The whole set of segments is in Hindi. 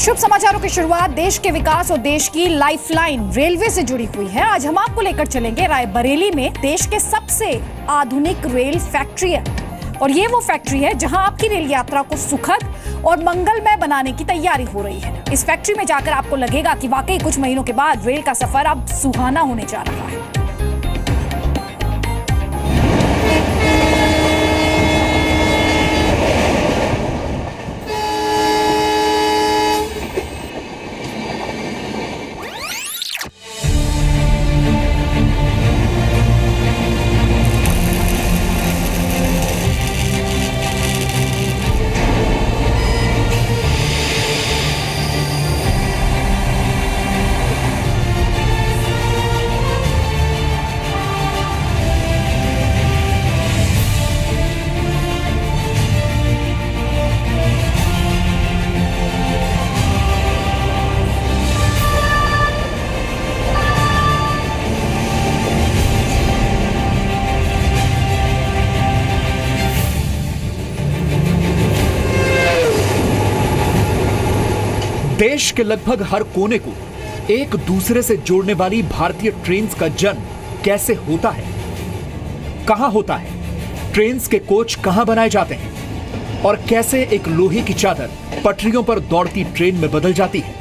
शुभ समाचारों की शुरुआत देश के विकास और देश की लाइफलाइन रेलवे से जुड़ी हुई है। आज हम आपको लेकर चलेंगे रायबरेली में देश के सबसे आधुनिक रेल फैक्ट्री है और ये वो फैक्ट्री है जहां आपकी रेल यात्रा को सुखद और मंगलमय बनाने की तैयारी हो रही है। इस फैक्ट्री में जाकर आपको लगेगा कि वाकई कुछ महीनों के बाद रेल का सफर अब सुहाना होने जा रहा है। देश के लगभग हर कोने को एक दूसरे से जोड़ने वाली भारतीय ट्रेन्स का जन्म कैसे होता है, कहां होता है, ट्रेन्स के कोच कहां बनाए जाते हैं और कैसे एक लोहे की चादर पटरियों पर दौड़ती ट्रेन में बदल जाती है।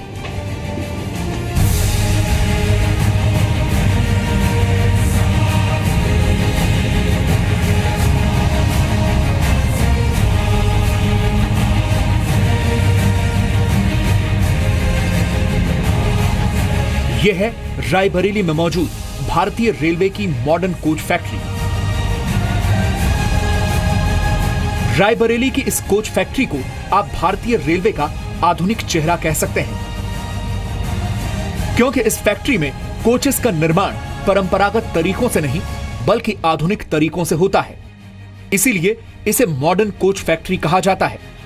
यह है रायबरेली में मौजूद भारतीय रेलवे की मॉडर्न कोच फैक्ट्री। रायबरेली की इस कोच फैक्ट्री को आप भारतीय रेलवे का आधुनिक चेहरा कह सकते हैं, क्योंकि इस फैक्ट्री में कोचेस का निर्माण परंपरागत तरीकों से नहीं बल्कि आधुनिक तरीकों से होता है। इसीलिए इसे मॉडर्न कोच फैक्ट्री कहा जाता है।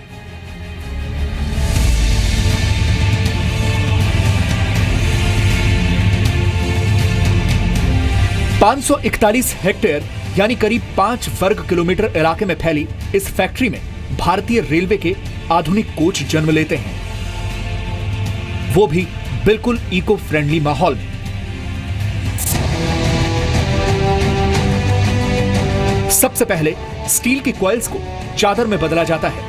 पांच 541 हेक्टेयर यानी करीब 5 वर्ग किलोमीटर इलाके में फैली इस फैक्ट्री में भारतीय रेलवे के आधुनिक कोच जन्म लेते हैं, वो भी बिल्कुल इको फ्रेंडली माहौल में। सबसे पहले स्टील की कॉइल्स को चादर में बदला जाता है।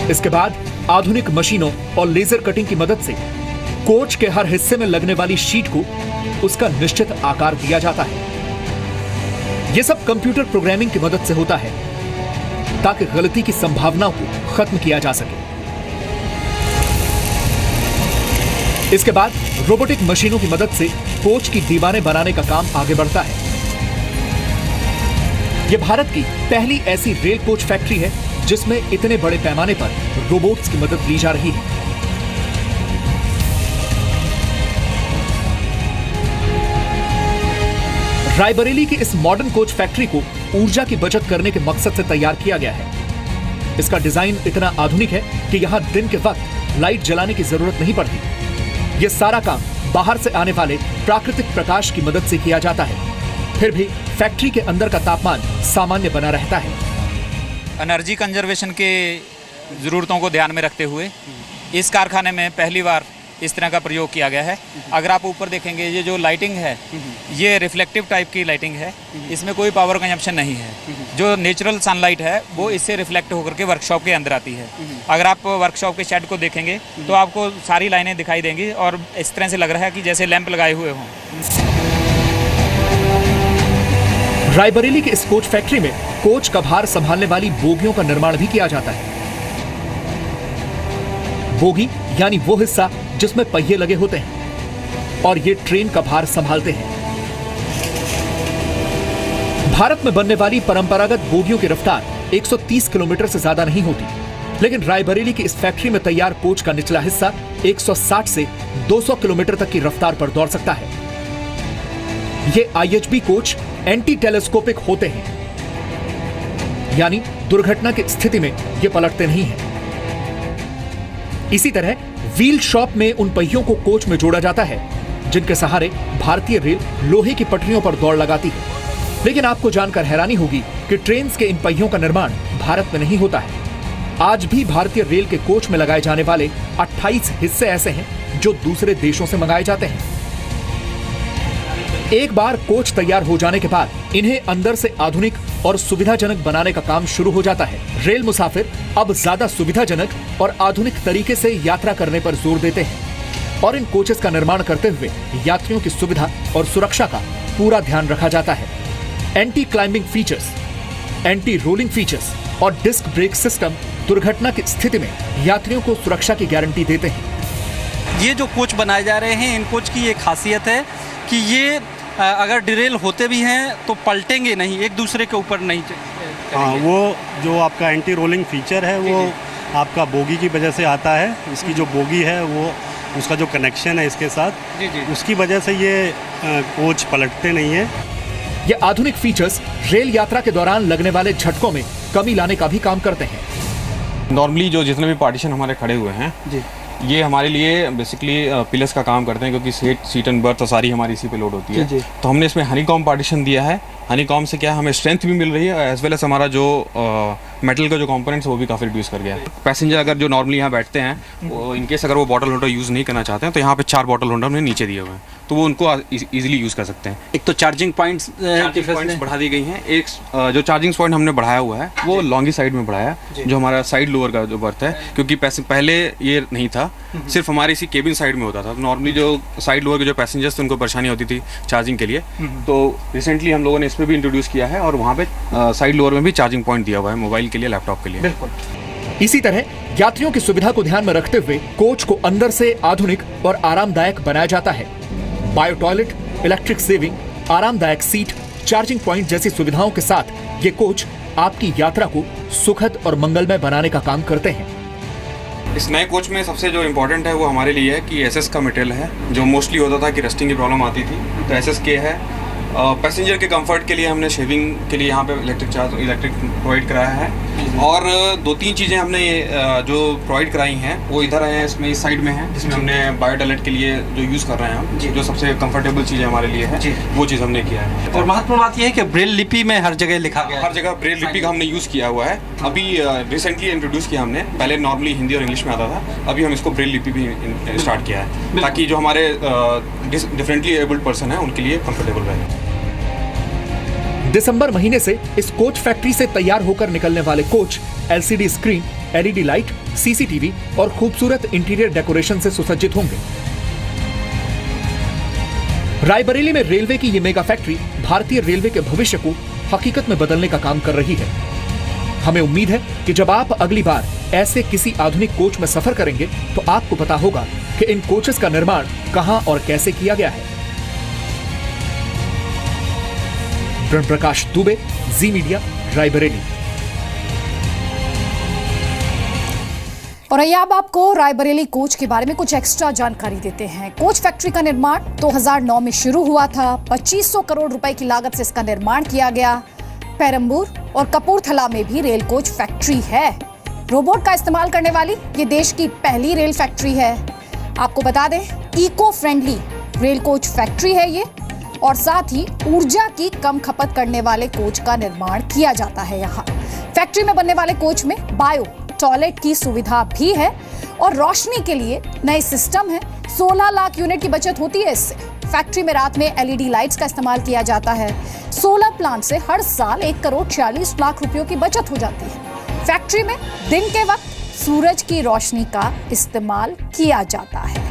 इसके बाद आधुनिक मशीनों और लेजर कटिंग की मदद से कोच के हर हिस्से में लगने वाली शीट को उसका निश्चित आकार दिया जाता है। यह सब कंप्यूटर प्रोग्रामिंग की मदद से होता है ताकि गलती की संभावना को खत्म किया जा सके। इसके बाद रोबोटिक मशीनों की मदद से कोच की दीवारें बनाने का काम आगे बढ़ता है। यह भारत की पहली ऐसी रेल कोच फैक्ट्री है जिसमें इतने बड़े पैमाने पर रोबोट्स की मदद ली जा रही है। रायबरेली की इस मॉडर्न कोच फैक्ट्री को ऊर्जा की बचत करने के मकसद से तैयार किया गया है। इसका डिजाइन इतना आधुनिक है कि यहां दिन के वक्त लाइट जलाने की जरूरत नहीं पड़ती। यह सारा काम बाहर से आने वाले प्राकृतिक प्रकाश की मदद से किया जाता है। फिर भी फैक्ट्री के अंदर का तापमान सामान्य बना रहता है। एनर्जी कंजर्वेशन के जरूरतों को ध्यान में रखते हुए इस कारखाने में पहली बार इस तरह का प्रयोग किया गया है। अगर आप ऊपर देखेंगे, ये जो लाइटिंग है ये रिफ्लेक्टिव टाइप की लाइटिंग है, इसमें कोई पावर कंजप्शन नहीं है। जो नेचुरल सनलाइट है वो इससे रिफ्लेक्ट होकर के वर्कशॉप के अंदर आती है। अगर आप वर्कशॉप के शेड को देखेंगे तो आपको सारी लाइनें दिखाई देंगी और इस तरह से लग रहा है कि जैसे लैंप लगाए हुए हों। रायबरेली के इस कोच फैक्ट्री में कोच का भार संभालने वाली बोगियों का निर्माण भी किया जाता है। बोगी यानी वो हिस्सा जिसमें पहिए लगे होते हैं और ये ट्रेन का भार संभालते हैं। भारत में बनने वाली परंपरागत बोगियों की रफ्तार 130 किलोमीटर से ज्यादा नहीं होती, लेकिन रायबरेली की इस फैक्ट्री में तैयार कोच का निचला हिस्सा 160 से 200 किलोमीटर तक की रफ्तार पर दौड़ सकता है। ये IHB कोच एंटी टेलीस्कोपिक होते हैं, यानी दुर्घटना की स्थिति में ये पलटते नहीं हैं। इसी तरह व्हील शॉप में उन पहियों को कोच में जोड़ा जाता है जिनके सहारे भारतीय रेल लोहे की पटरियों पर दौड़ लगाती है। लेकिन आपको जानकर हैरानी होगी कि ट्रेन्स के इन पहियों का निर्माण भारत में नहीं होता है। आज भी भारतीय रेल के कोच में लगाए जाने वाले 28 हिस्से ऐसे हैं जो दूसरे देशों से मंगाए जाते हैं। एक बार कोच तैयार हो जाने के बाद इन्हें अंदर से आधुनिक और सुविधाजनक बनाने का काम शुरू हो जाता है। रेल मुसाफिर अब ज्यादा सुविधाजनक और आधुनिक तरीके से यात्रा करने पर जोर देते हैं और इन कोचेस का निर्माण करते हुए यात्रियों की सुविधा और सुरक्षा का पूरा ध्यान रखा जाता है। Anti climbing features, anti rolling features और डिस्क ब्रेक सिस्टम दुर्घटना की स्थिति में यात्रियों को सुरक्षा की गारंटी देते हैं। ये जो कोच बनाए जा रहे हैं, इन कोच की ये खासियत है कि ये अगर डिरेल होते भी हैं तो पलटेंगे नहीं, एक दूसरे के ऊपर नहीं करेंगे। हाँ, वो जो आपका एंटी रोलिंग फीचर है वो आपका बोगी की वजह से आता है। इसकी जो बोगी है वो उसका जो कनेक्शन है इसके साथ, उसकी वजह से ये कोच पलटते नहीं है। ये आधुनिक फीचर्स रेल यात्रा के दौरान लगने वाले झटकों में कमी लाने का भी काम करते हैं। नॉर्मली जो जितने भी पार्टीशन हमारे खड़े हुए हैं ये हमारे लिए बेसिकली पिलर्स का काम करते हैं, क्योंकि सीट एंड बर्थ सारी हमारी इसी पे लोड होती है। तो हमने इसमें हनीकॉम पार्टीशन दिया है। हनीकॉम से क्या हमें स्ट्रेंथ भी मिल रही है, एज वेल एज हमारा जो मेटल का जो कंपोनेंट्स है वो भी काफ़ी रिड्यूस कर गया है। पैसेंजर अगर जो नॉर्मली यहाँ बैठते हैं वो इनकेस अगर वो बॉटल होल्डर यूज़ नहीं करना चाहते हैं तो यहाँ पे 4 बॉटल होल्डर हमने नीचे दिए हुए हैं, तो वो उनको ईजिली यूज़ कर सकते हैं। एक तो चार्जिंग पॉइंट्स बढ़ा दी गई हैं। एक जो चार्जिंग पॉइंट हमने बढ़ाया हुआ है वो लॉन्गी साइड में बढ़ाया है, जो हमारा साइड लोअर का जो बर्थ है, क्योंकि पहले ये नहीं था, सिर्फ हमारे इसी केबिन साइड में होता था। नॉर्मली जो साइड लोअर के जो पैसेंजर्स थे उनको परेशानी होती थी चार्जिंग के लिए, तो रिसेंटली हम लोगों ने इसमें भी इंट्रोड्यूस किया है और वहाँ पे साइड लोअर में भी चार्जिंग पॉइंट दिया हुआ है मोबाइल के लिए, लैपटॉप के लिए। इसी तरह यात्रियों की सुविधा को ध्यान में रखते हुए कोच को अंदर से आधुनिक और आरामदायक बनाया जाता है। बायो टॉयलेट, इलेक्ट्रिक सेविंग, आरामदायक सीट, चार्जिंग पॉइंट जैसी सुविधाओं के साथ ये कोच आपकी यात्रा को सुखद और मंगलमय बनाने का काम करते हैं। इस नए कोच में सबसे जो इम्पोर्टेंट है वो हमारे लिए है कि एसएस का मटेरियल है। जो मोस्टली होता था कि रस्टिंग की प्रॉब्लम आती थी, तो एसएस के है। पैसेंजर के कंफर्ट के लिए हमने शेविंग के लिए यहाँ पे इलेक्ट्रिक प्रोवाइड कराया है। और 2-3 चीज़ें हमने जो प्रोवाइड कराई हैं वो इधर हैं, इसमें इस साइड में है, जिसमें हमने बायो टॉयलेट के लिए जो यूज़ कर रहे हैं हम, जो सबसे कंफर्टेबल चीज़ें हमारे लिए है वो चीज़ हमने किया है। और महत्वपूर्ण बात यह है कि ब्रेल लिपि में हर जगह लिखा गया है। हर जगह ब्रेल लिपि का हमने यूज़ किया हुआ है। अभी रिसेंटली इंट्रोड्यूस किया हमने, पहले नॉर्मली हिंदी और इंग्लिश में आता था, अभी हम इसको ब्रेल लिपि भी स्टार्ट किया है, ताकि जो हमारे डिफरेंटली एबल्ड पर्सन है उनके लिए कंफर्टेबल रहे। दिसंबर महीने से इस कोच फैक्ट्री से तैयार होकर निकलने वाले coach LCD screen, LED light, CCTV और खूबसूरत इंटीरियर डेकोरेशन से सुसज्जित होंगे। रायबरेली में रेलवे की ये मेगा फैक्ट्री भारतीय रेलवे के भविष्य को हकीकत में बदलने का काम कर रही है। हमें उम्मीद है कि जब आप अगली बार ऐसे किसी आधुनिक कोच में सफर करेंगे तो आपको पता होगा कि इन कोचेस का निर्माण कहां और कैसे किया गया है। प्रकाश दुबे, जी मीडिया, रायबरेली। और आइए अब आपको रायबरेली कोच के बारे में कुछ एक्स्ट्रा जानकारी देते हैं। कोच फैक्ट्री का निर्माण 2009 में शुरू हुआ था। 2500 करोड़ रुपए की लागत से इसका निर्माण किया गया। पेरंबूर और कपूरथला में भी रेल कोच फैक्ट्री है। रोबोट का इस्तेमाल करने वाली ये देश की पहली रेल फैक्ट्री है। आपको बता दें, eco friendly rail coach factory है ये, और साथ ही ऊर्जा की कम खपत करने वाले कोच का निर्माण किया जाता है। यहाँ फैक्ट्री में बनने वाले कोच में बायो टॉयलेट की सुविधा भी है और रोशनी के लिए नए सिस्टम है। 16 लाख यूनिट की बचत होती है इससे। फैक्ट्री में रात में एलईडी लाइट्स का इस्तेमाल किया जाता है। सोलर प्लांट से हर साल 1 करोड़ 46 लाख रुपयों की बचत हो जाती है। फैक्ट्री में दिन के वक्त सूरज की रोशनी का इस्तेमाल किया जाता है।